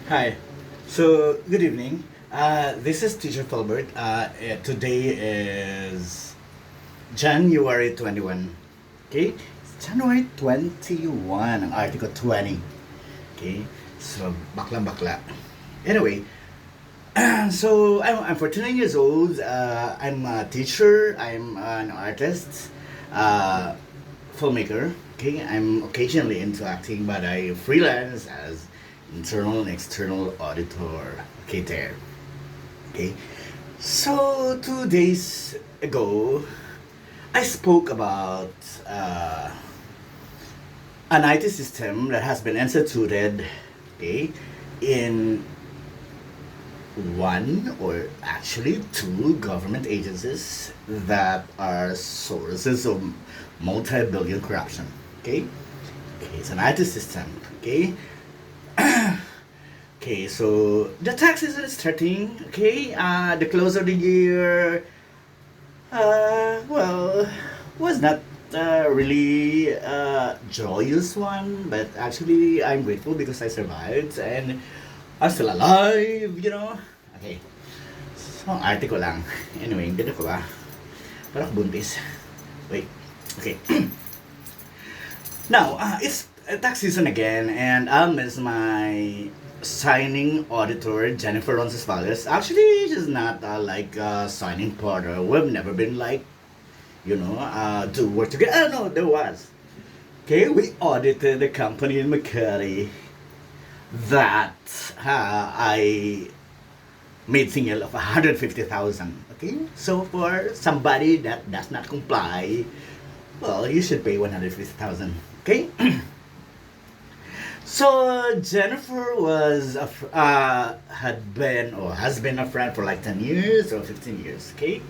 Hi. So, good evening. This is Teacher Felbert. Today is January 21. Okay? It's January 21, ang Article 20. Okay? So, bakla-bakla. Anyway, so I'm 49 years old. I'm a teacher. I'm an artist, uh, filmmaker. Okay, I'm occasionally into acting, but I freelance as internal and external auditor. Okay, there. Okay, so 2 days ago, I spoke about an IT system that has been instituted. Okay, in one or actually two government agencies that are sources of multi-billion corruption. Okay, it's an IT system. Okay, okay. So the tax season is starting. Okay, the close of the year. Well, was not really a joyous one, but actually I'm grateful because I survived and I'm still alive, you know? Okay. So, arte ko lang. Anyway, ganda ko ba? Parang buntis. Wait. Okay. Now, it's tax season again, and I'll miss my signing auditor, Jennifer Roncesvalles. Actually, she's not like a signing partner. We've never been like, to work together. Oh, no, there was. Okay, we audited the company in Makati that I made single of 150,000. Okay, so for somebody that does not comply, well, you should pay 150,000. Okay. So Jennifer had been or has been a friend for like 10 years or 15 years. Okay,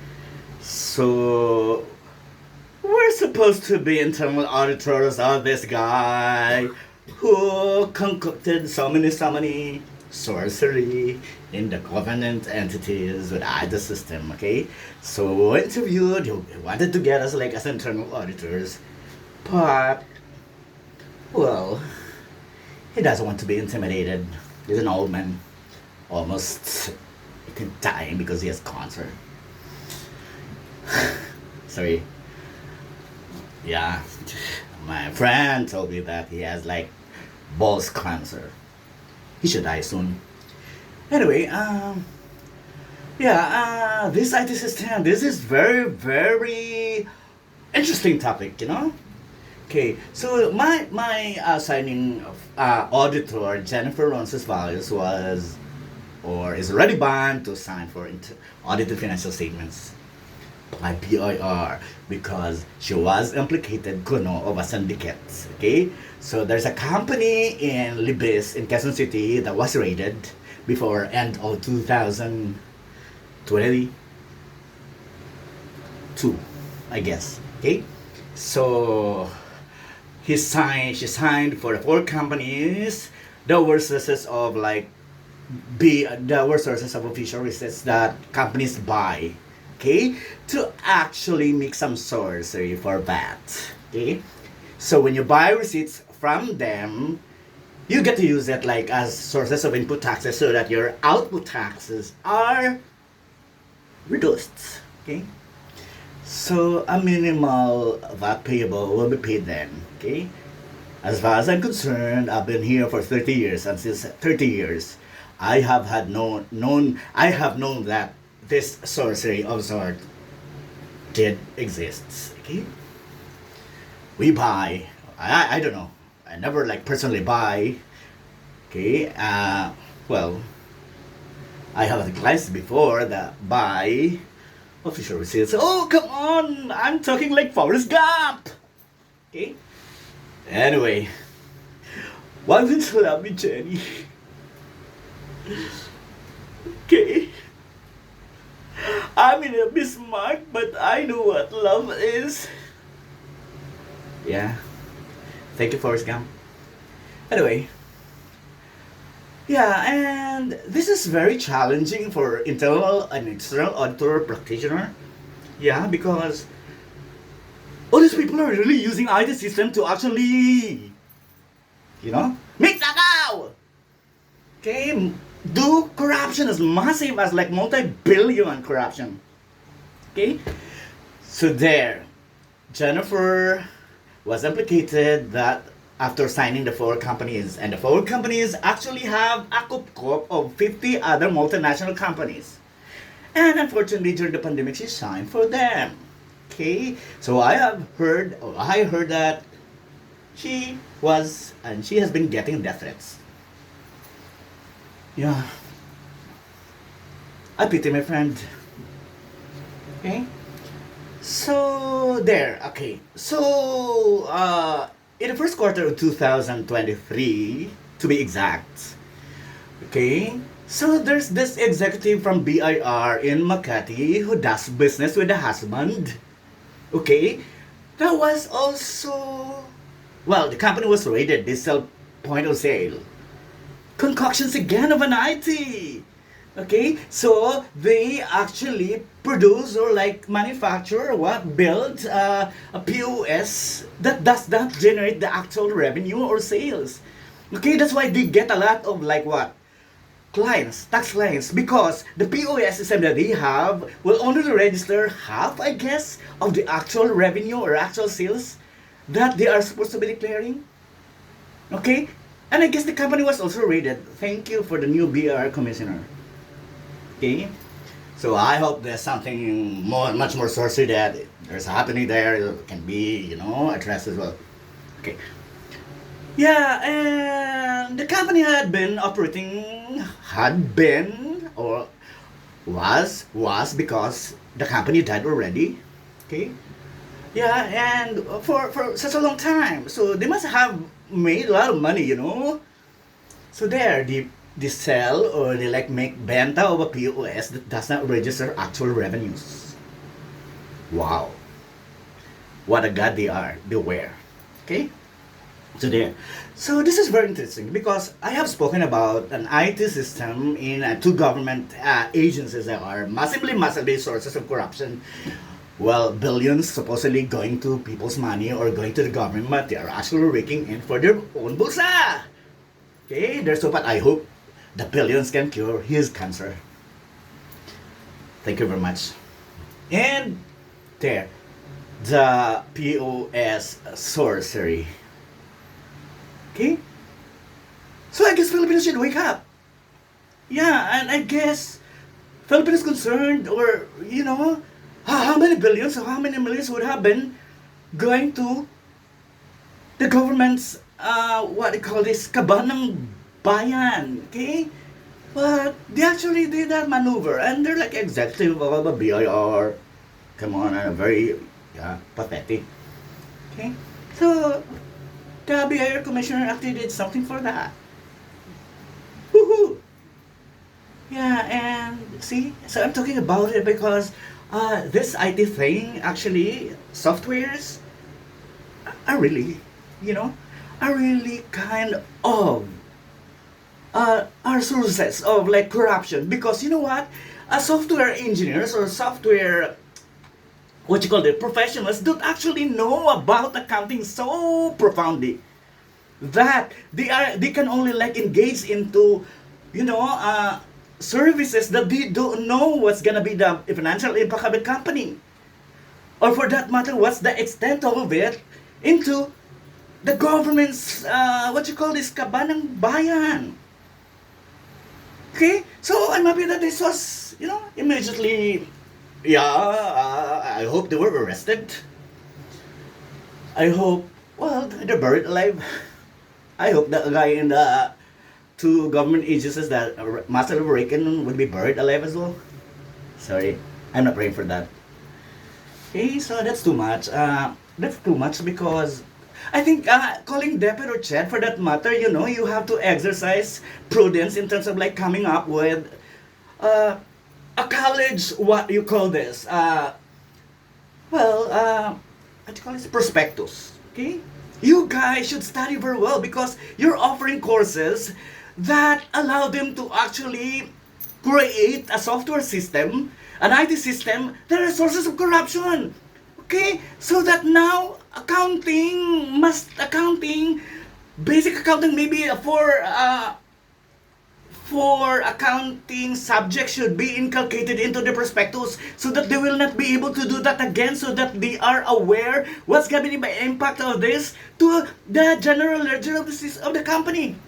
so we're supposed to be internal auditors of this guy who concocted so many sorcery in the government entities with either system, okay? So we interviewed, he wanted to get us like as internal auditors, but, well, he doesn't want to be intimidated. He's an old man, almost dying because he has cancer. Sorry. Yeah, my friend told me that he has like balls cancer. He should die soon. Anyway, this IT system, this is very interesting topic, you know. Okay, so my signing auditor Jennifer Roncesvalles was or is already banned to sign for audited financial statements by PIR because she was implicated kuno of a syndicate. Okay, so there's a company in Libis in Quezon City that was raided before end of 2022, I guess. Okay, so she signed for the four companies. There were sources of like there were sources of official receipts that companies buy, okay, to actually make some sorcery for that. Okay, so when you buy receipts from them, you get to use it like as sources of input taxes so that your output taxes are reduced. Okay, so a minimal VAT payable will be paid then. Okay, as far as I'm concerned, I've been here for 30 years, and since 30 years, I have had I have known that this sorcery of sort did exist. Okay, we buy. I don't know. I never like personally buy. Okay, well, I have had clients before that buy official receipts. Oh come on! I'm talking like Forrest Gump. Okay. Anyway, why didn't you love me, Jenny? Okay. I'm in a Bismarck, but I know what love is. Yeah. Thank you, Forrest Gump. Anyway. Yeah, and this is very challenging for internal and external auditor practitioner. Yeah, because all these people are really using IT system to actually, make takaw. Okay, do corruption as massive as like multi-billion corruption. Okay, so there, Jennifer was implicated that after signing the four companies, and the four companies actually have a cup of 50 other multinational companies. And unfortunately, during the pandemic, she signed for them. Okay, so I heard that she was, and she has been getting death threats. Yeah, I pity my friend. Okay, so there. Okay, so in the first quarter of 2023, to be exact. Okay, so there's this executive from BIR in Makati who does business with the husband. Okay, that was also, well, the company was raided. They sell point of sale concoctions again of an IT. Okay, so they actually produce or like manufacture or what build a POS that does not generate the actual revenue or sales. Okay, that's why they get a lot of like what clients, tax clients, because the POS system that they have will only register half, I guess, of the actual revenue or actual sales that they are supposed to be declaring. Okay, and I guess the company was also raided. Thank you for the new BR commissioner. Okay, so I hope there's something more, much more sorcery that there's happening there can be, addressed as well. Okay. Yeah, and the company had been, or was because the company died already. Okay. Yeah, and for such a long time. So they must have made a lot of money. So there, they sell or they like make benta of a POS that does not register actual revenues. Wow. What a god they are. They were. Okay? So there. So this is very interesting because I have spoken about an IT system in two government agencies that are massively sources of corruption. Well, billions supposedly going to people's money or going to the government, but they are actually raking in for their own bulsa. Okay, there's so, but I hope the billions can cure his cancer. Thank you very much. And there, the POS sorcery. Okay? So I guess Filipinos should wake up. Yeah, and I guess Filipinos concerned or, how many billions or how many millions would have been going to the government's, what they call this, kabanang bayan. Okay? But they actually did that maneuver and they're like executive of a BIR. Come on, very pathetic. Okay? So, the BIR commissioner actually did something for that. Woohoo! Yeah, and see, so I'm talking about it because this IT thing, actually, softwares are really, are really kind of are sources of like corruption because you know what? Software engineers or software what you call the professionals don't actually know about accounting so profoundly that they can only like engage into services that they don't know what's gonna be the financial impact of the company, or for that matter what's the extent of it into the government's what you call this kabanang bayan. Okay, so I'm happy that this was immediately. Yeah, I hope they were arrested. I hope, well, they're buried alive. I hope that guy in the two government agencies that master of Reagan would be buried alive as well. Sorry, I'm not praying for that. Okay, so that's too much. That's too much because I think calling Depet or Chet for that matter, you have to exercise prudence in terms of like coming up with a college, what you call this? What do you call this? Prospectus. Okay? You guys should study very well because you're offering courses that allow them to actually create a software system, an IT system that are sources of corruption. Okay? So that now accounting, basic accounting maybe for accounting subjects should be inculcated into the prospectus so that they will not be able to do that again, so that they are aware what's going to be the impact of this to the general ledger of the company.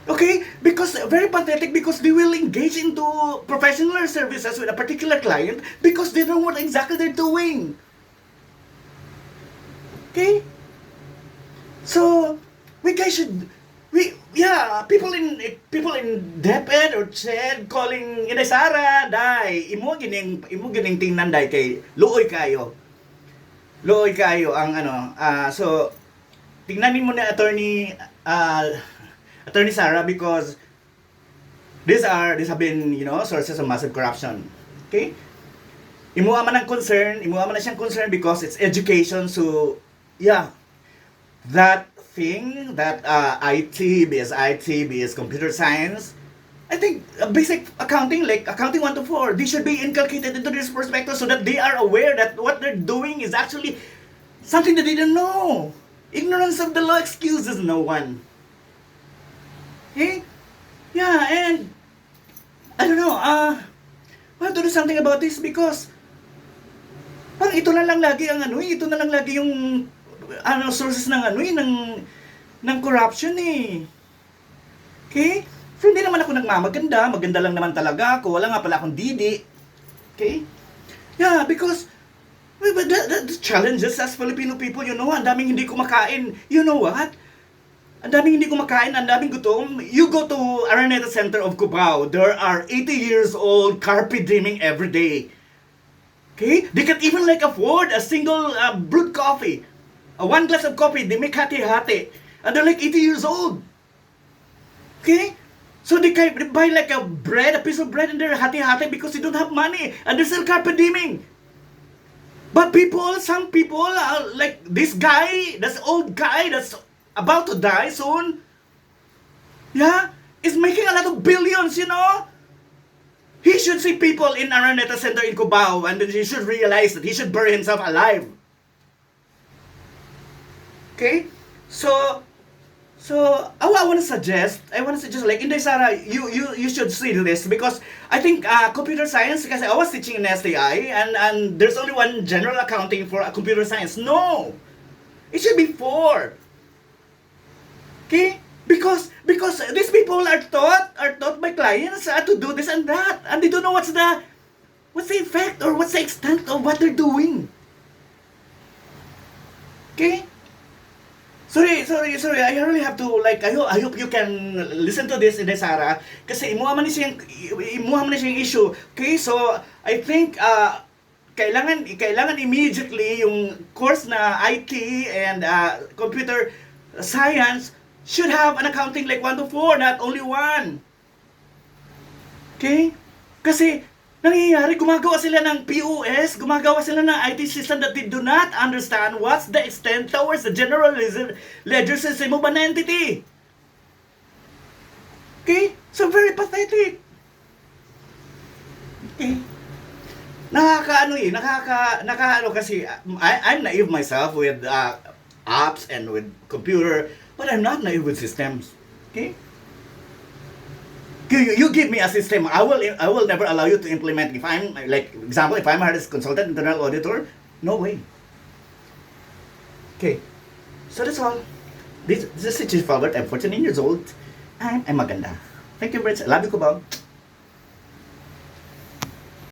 Okay? Because very pathetic, because they will engage into professional services with a particular client because they don't know what exactly they're doing. Okay? So, we guys should people in DepEd or CHED calling Inday Sara, day, imo gining tingnan day kay luoy kayo ang so tingnanin mo na attorney Sara, because these have been, sources of massive corruption. Okay? Imuha man na siyang concern because it's education. So that thing that IT, BS computer science, I think basic accounting, like accounting 1 to 4, they should be inculcated into this perspective so that they are aware that what they're doing is actually something that they don't know. Ignorance of the law excuses no one. Okay? Yeah, and I don't know, we have to do something about this, because parang ito na lang lagi yung sources ng corruption eh. Okay? So hindi naman ako maganda lang naman talaga ako, wala nga pala akong didi. Okay? Yeah, because the challenges as Filipino people, ang daming hindi kumakain. You know what? Ang daming hindi kumakain, ang daming gutom. You go to Araneta Center of Cubao, there are 80 years old carpe dieming every day. Okay? They can't even afford a single brewed coffee. One glass of coffee, they make hati-hati. And they're 80 years old. Okay? So they buy a piece of bread, and they're hati-hati because they don't have money. And they're still carpe dieming. But some people, like this guy, this old guy that's about to die soon, is making a lot of billions, He should see people in Araneta Center in Cubao, and then he should realize that he should bury himself alive. Okay? So I want to suggest like Inday Sara, you should see this, because I think computer science, because I was teaching in STI, and there's only one general accounting for computer science. No, it should be 4. Okay? Because these people are taught by clients to do this and that, and they don't know what's the effect or what's the extent of what they're doing. Okay? Sorry. I really have to, I hope you can listen to this, Inday Sara, kasi imuha man na siyang issue. Okay, so I think kailangan immediately yung course na IT and computer science should have an accounting 1 to 4, not only 1. Okay? Kasi nangyayari, gumagawa sila ng POS, gumagawa sila ng IT system that they do not understand what's the extent towards the general ledger system of an entity. Okay? So very pathetic. Okay? Nakakaano kasi, I'm naive myself with apps and with computer, but I'm not naive with systems. Okay? You give me a system, I will never allow you to implement. If I'm if I'm a consultant, internal auditor, no way. Okay, so that's all. This is Chief Felbert. I'm 14 years old. I'm maganda. Thank you very much. Love you, Kubaw.